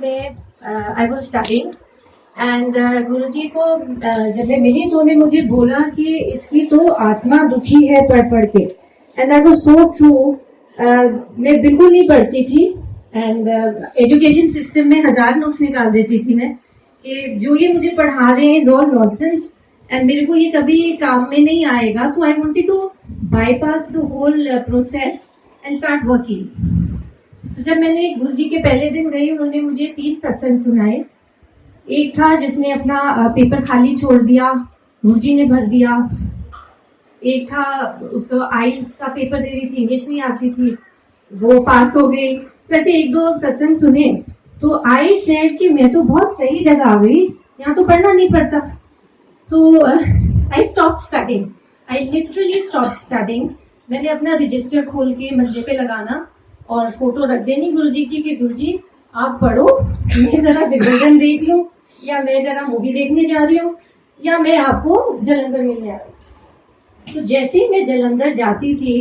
में I was studying and गुरुजी को जब मैं मिली तो उन्होंने मुझे बोला कि इसकी तो आत्मा दुखी है पढ़ के, and that was so true. मैं बिल्कुल नहीं पढ़ती थी एंड एजुकेशन सिस्टम में 1000 नोट्स निकाल देती थी मैं कि जो ये मुझे पढ़ा रहे हैं इज ऑल नॉनसेंस एंड मेरे को ये कभी काम में नहीं आएगा। तो I wanted to bypass the whole process and start working. तो जब मैंने गुरुजी के पहले दिन गई, उन्होंने मुझे 3 सत्संग सुनाए। एक था जिसने अपना पेपर खाली छोड़ दिया, गुरुजी ने भर दिया। एक था उसको आइल्स का पेपर दे रही थी, इंग्लिश नहीं आती थी, वो पास हो गई। वैसे 1-2 सत्संग सुने तो आई सेड कि मैं तो बहुत सही जगह आ गई, यहाँ तो पढ़ना नहीं पड़ता। So I stop studying, I literally stop studying. मैंने अपना रजिस्टर खोल के मंजे पे लगाना और फोटो रख देनी गुरुजी की कि गुरुजी आप पढ़ो, मैं जरा विवर्धन देख लूं, या मैं जरा मूवी देखने जा रही हूँ, या मैं आपको जलंधर मिलने आ रही हूँ। तो जैसे ही मैं जलंधर जाती थी,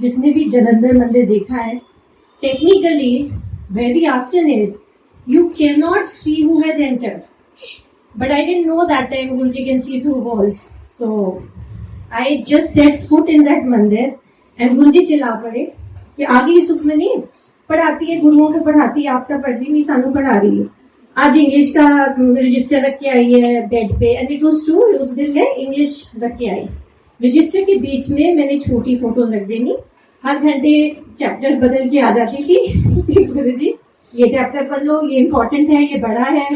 जिसने भी जलंधर मंदिर देखा है, technically very option is you can not see who has entered, but I didn't know that time Guruji can see through walls. So I just set foot in that मंदिर एंड गुरुजी चिल्ला पड़े कि आगे सुखमनी पढ़ाती है, गुरुओं को पढ़ाती है, आप तो पढ़ रही नहीं, सानू पढ़ा रही है। आज इंग्लिश का रजिस्टर रख के आई है बेड पे, एंड इट वाज ट्रू, उस दिन मैं इंग्लिश रख के आई। रजिस्टर के बीच में मैंने छोटी फोटो रख देनी, हर घंटे चैप्टर बदल के आ जाती थी गुरुजी ये चैप्टर पढ़ लो, ये इम्पोर्टेंट है, ये बड़ा है।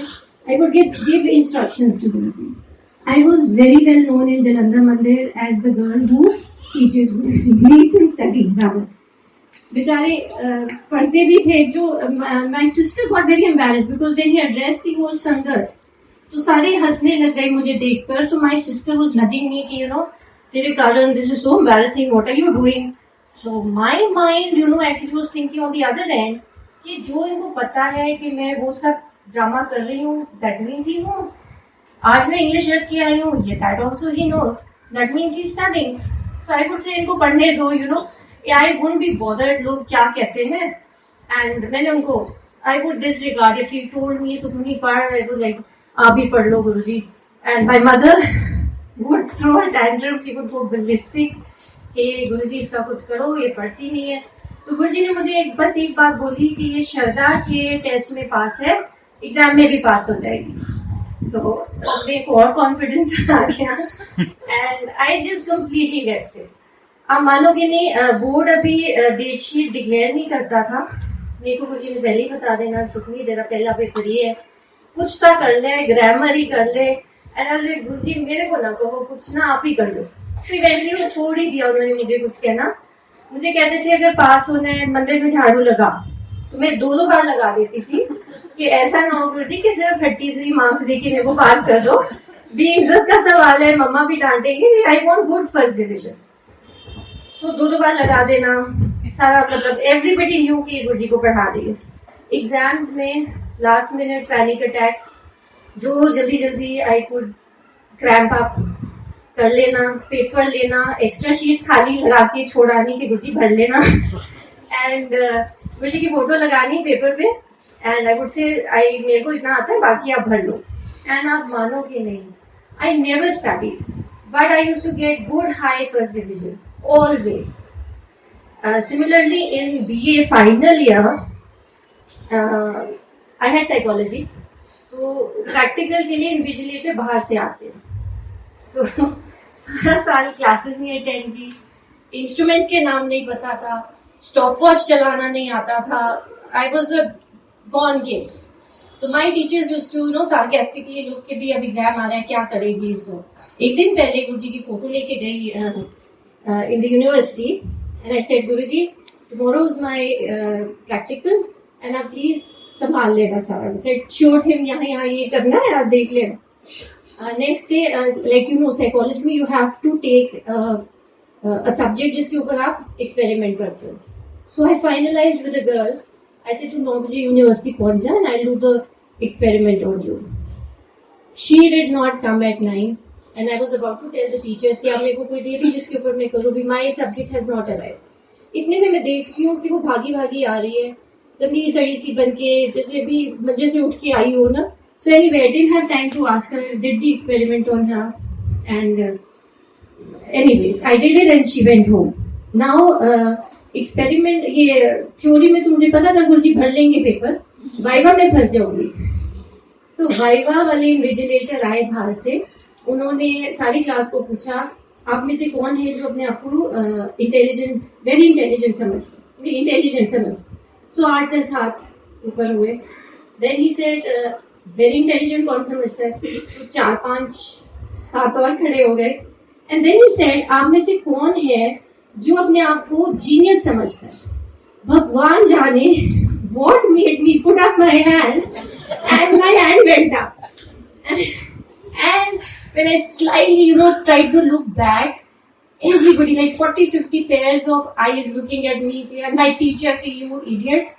I would give instructions to Guruji. I was very well known in Jalandhar Mandir as the girl who teaches, leads in study. बेचारे पढ़ते भी थे। जो my sister got very embarrassed because when he addressed the whole संगत, तो सारे हंसने लग गए मुझे देखकर। तो my sister was nudging me कि तेरे कारण this is so embarrassing, what are you doing? So my mind actually was thinking on the other end कि जो इनको पता है कि मैं वो सब ड्रामा कर रही हूँ, that means he knows। आज मैं इंग्लिश रख के आई हूँ, ये that also he knows, that means he studying. So I would say इनको पढ़ने दो, आई वुडंट बी बॉदर्ड लोग क्या कहते हैं। एंड मैंने उनको I would disregard if you told me Sukhmani पढ़, आई वुड लाइक आप ही पढ़ लो Guruji. And my mother would throw a tantrum, she would go ballistic कि गुरुजी इसका कुछ करो, ये पढ़ती नहीं है। तो गुरुजी ने मुझे बस एक बात बोली कि ये श्रद्धा के टेस्ट में पास है, एग्जाम में भी पास हो जाएगी। So मेरे को और कॉन्फिडेंस आ गया and I just completely left it. आप मानोगे नहीं, बोर्ड अभी डेट शीट डिक्लेयर नहीं करता था। मेरे को गुरुजी ने पहले ही बता देना, सुखनी तेरा पहला पेपर ये है, कुछ तो कर ले, ग्रामर ही कर ले। एंड गुरुजी मेरे को ना कहो कुछ, ना आप ही कर लो। फिर वैसे ही वो छोड़ ही दिया उन्होंने मुझे कुछ कहना। मुझे कहते थे अगर पास होना है मंदिर में झाड़ू लगा, तो मैं 2 बार लगा देती थी कि ऐसा ना हो गुरुजी कि सिर्फ 33 मार्क्स देके मेरे को पास कर दो, भी इज्जत का सवाल है, मम्मा भी डांटेंगे। I want good first division. So 2 बार लगा देना सारा, मतलब एवरीबडी न्यू कि गुरुजी को पढ़ा रही है। एग्जाम्स में लास्ट मिनट पैनिक अटैक्स, जो जल्दी जल्दी आई कुड क्रैम्प अप कर लेना, पेपर लेना, एक्स्ट्रा शीट खाली लगा के छोड़ानी कि गुरुजी भर लेना एंड गुरुजी की फोटो लगानी पेपर पे एंड आई वुड से मेरे को इतना आता है, बाकी आप भर लो। एंड आप मानोगे नहीं, I never studied, but I used to get good high first division always. Similarly in BA final year I had psychology, तो प्रैक्टिकल के लिए इन्विजिलेटर बाहर से आते हैं। तो सारा साल क्लासेस नहीं अटेंड की, इंस्ट्रूमेंट्स के नाम नहीं पता था, स्टॉप वॉच चलाना नहीं आता था। I was a gone case. तो my teachers used to sarcastically look के भी अब एग्जाम आ रहा है, क्या करेगी इसको। एक दिन पहले गुरुजी की फोटो लेके गई in the university and I said Guruji tomorrow is my practical and आप प्लीज संभाल लेना सारा। श्योर हिम यहाँ ये करना है, आप देख लेना। नेक्स्ट डे लाइक साइकोलॉजी में you have to take subject जिसके ऊपर आप एक्सपेरिमेंट करते हो। So I finalized with the girls, I said तुम 9 बजे यूनिवर्सिटी पहुंच जाए and I do the experiment on you. She did not come at 9 and I was about to tell the teachers कि आप मेरे को कोई दे दी जिसके ऊपर मैं करूँ, भी my subject has not arrived. इतने में मैं देखती हूँ कि वो भागी भागी आ रही है गंदी सड़ी सी बन के, जैसे अभी मजे से उठ के आई हो ना. So anyway, I didn't have time to ask her. I did the experiment on her, and anyway, I did it and she went home. Now, experiment ये थ्योरी में तो मुझे पता था गुरुजी भर लेंगे पेपर, वाइवा में फंस जाऊंगी. So वाइवा वाले इन्विजिलेटर आए बाहर से, उन्होंने सारी क्लास को पूछा आप में से कौन है जो अपने आप को इंटेलिजेंट, वेरी इंटेलिजेंट समझते, इंटेलिजेंट समझते. सो 8-10 हाथ ऊपर हुए. Then he said very intelligent कौन समझता है, तो 4-5 हाथ और खड़े हो गए. एंड देन ही सेड आप में से कौन है जो अपने आप को जीनियस समझता है. भगवान जाने what made me put up my hand, and my hand went up. And when I slightly, tried to look back, everybody, like 40-50 pairs of eyes looking at me, and my teacher, you idiot,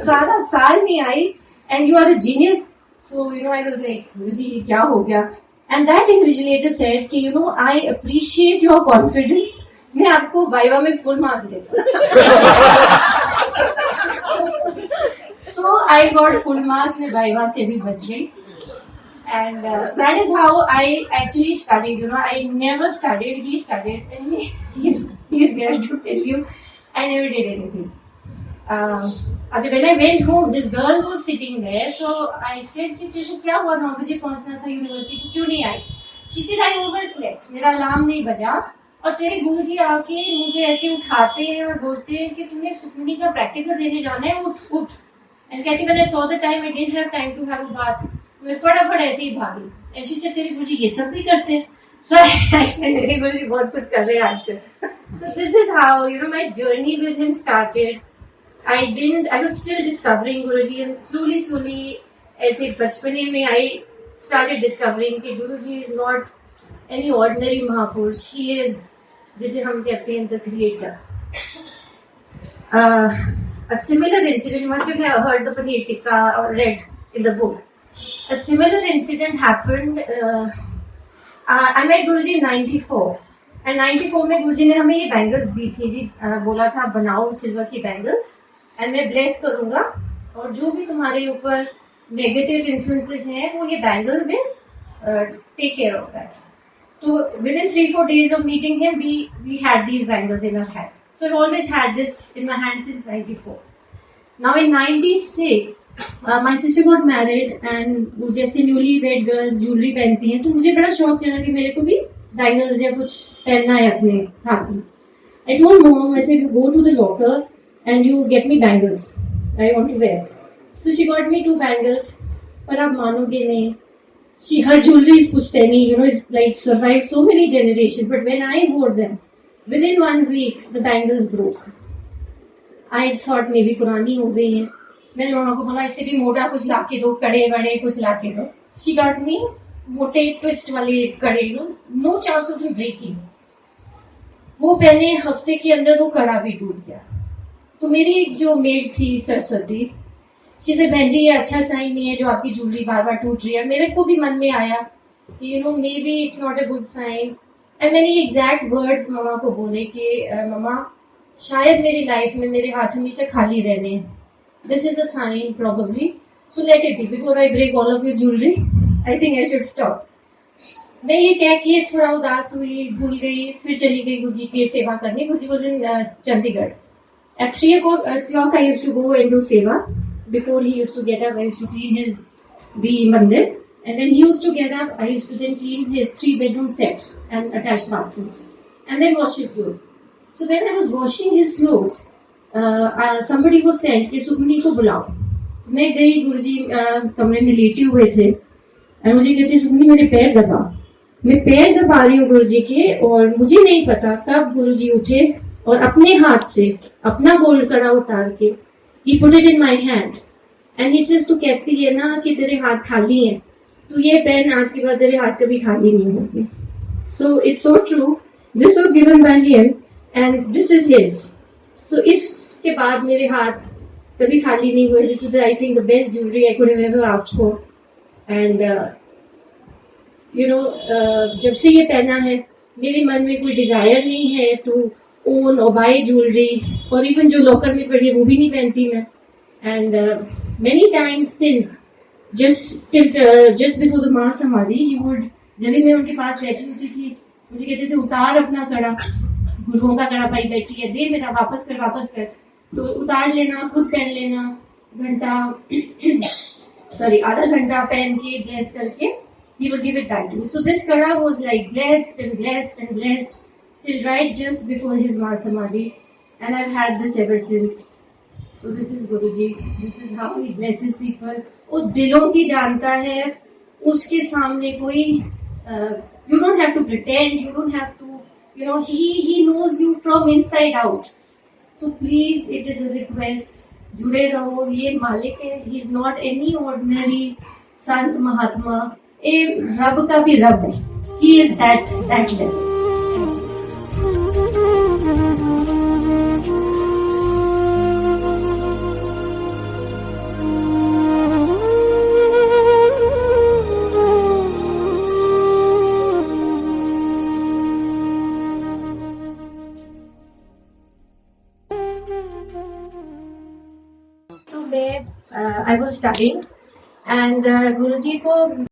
सारा साल नहीं आई, and you are a genius. So, I was like, Guruji, क्या हो गया? And that invigilator said कि, I appreciate your confidence. मैं आपको viva में फुल मार्क्स देता. So I got full marks में वाइवा से भी बच गई. And that is how I actually studied. I never studied. He studied, and he's here to tell you, I never did anything. When I went home, this girl was sitting there. So I said कि तुझे क्या हुआ, 9 बजे पहुंचना था university, क्यों नहीं आई? She said I overslept. मेरा अलार्म नहीं बजा और तेरे गुरुजी आके मुझे ऐसे उठाते हैं और बोलते हैं कि तुमने सुखमनी का प्रैक्टिकल देने जाना है, उठ. And कहती when I saw the time, I didn't have time to have a bath. मैं फटाफट ऐसे ही भागी. And she said तेरे गुरुजी ये सब भी करते हैं. So I said मेरे गुरुजी बहुत कुछ कर रहे हैं आजकल. So this is how my journey with him started. I was still discovering Guruji, and slowly ऐसे बचपने में I started discovering कि Guruji is not any ordinary Mahapurush. He is, जिसे हम कहते हैं, the creator. A similar incident, you must have heard the Paneer Tikka or read in the book. A similar incident happened. I met Guruji in 94. And 94 में गुरुजी ने हमें ये bangles दी थी जी. बोला था बनाओ सिल्वर की बैंगल्स, एंड मैं ब्लेस करूंगा, और जो भी तुम्हारे ऊपर नेगेटिव इन्फ्लुएंसेस हैं वो ये बैंगल में टेक केयर ऑफ दैट. तो within 3-4 days of meeting him, we had these bangles in our hand. So I've always had this in my hand since 94. Now in 96, my sister got married, and वो जैसे newly wed girls jewellery पहनती हैं, तो मुझे बड़ा शौक चला कि मेरे को भी बैंगल्स या कुछ पहनना है अपने हाथ में. I told mom, I said, you go to the locker and you get me bangles. I want to wear. So she got me 2 bangles. पर आप मानोगे नहीं, her jewelry is pushtani, it's like survived so many generations. But when I wore them, within 1 week, the bangles broke. I thought maybe पुरानी हो गई हैं. मैंने मामा को बोला इससे भी मोटा कुछ लाके दो, कड़े बड़े कुछ लाके दो. She got me मोटे ट्विस्ट वाले कड़े, no chance of breaking. वो पहने हफ्ते के अंदर वो कड़ा भी टूट गया. तो मेरी एक जो मेड थी सरस्वती, she said बहन जी ये अच्छा साइन नहीं है जो आपकी ज्वेलरी बार बार टूट रही है. मेरे को भी मन में आया maybe it's not a good sign. And मैंने ये एग्जैक्ट वर्ड्स मामा को बोले कि मामा शायद मेरी लाइफ में मेरे हाथ हमेशा खाली रहने हैं. This is a sign probably. So let it be. Before I break all of your jewelry, I think I should stop. मैं ये कह के थोड़ा उदास हुई, भूल गई, फिर चली गई गुरुजी की सेवा करने. गुरुजी was in Chandigarh. At 3 o'clock I used to go and do seva. Before he used to get up, I used to clean the mandir. And when he used to get up, I used to then clean his 3-bedroom set and attached bathroom. And then wash his clothes. So when I was washing his clothes, somebody was sent कि सुखमनी को बुलाओ. मैं गई, गुरुजी कमरे में लेटे हुए थे, और मुझे कहते सुखमनी मेरे पैर दबा. मैं पैर दबा रही हूँ गुरुजी के, और मुझे नहीं पता कब गुरुजी उठे और अपने हाथ से अपना गोल्ड कड़ा उतार के he put it in my hand and he says, तू कहती है ना कि तेरे हाथ खाली हैं, तो ये पेन आज के बाद तेरे हाथ कभी खाली नहीं होंगे. So it's so true. This was given by him and this is his. So इसके बाद मेरे हाथ कभी खाली नहीं हुए. This is I think the best jewelry I could have ever asked for. And जब से ये पहना है मेरे मन में कोई डिजायर नहीं है टू ओन और बाय ज्वेलरी, और इवन जो लॉकर में पड़ी है वो भी नहीं पहनती मैं. And many times since, just before the Maha Samadhi, he would, जब भी मैं उनके पास बैठी होती थी, मुझे कहते थे उतार अपना कड़ा, गुरुओं का कड़ा भाई बैठी है, दे मेरा, वापस कर, तो उतार लेना, खुद पहन लेना, घंटा सॉरी आधा घंटा पहन के ब्लेस करके he would give it back to me. So this kara was like blessed and blessed and blessed till right just before his Maha Samadhi, and I've had this ever since. So this is Guruji. This is how he blesses people. वो दिलों की जानता है, उसके सामने कोई you don't have to pretend, you don't have to, he knows you from inside out. So please, it is a request, जुड़े रहो, ये मालिक है, he is not any ordinary संत महात्मा, ये रब का भी रब है, he is that level. तो मैं I was studying and Guruji को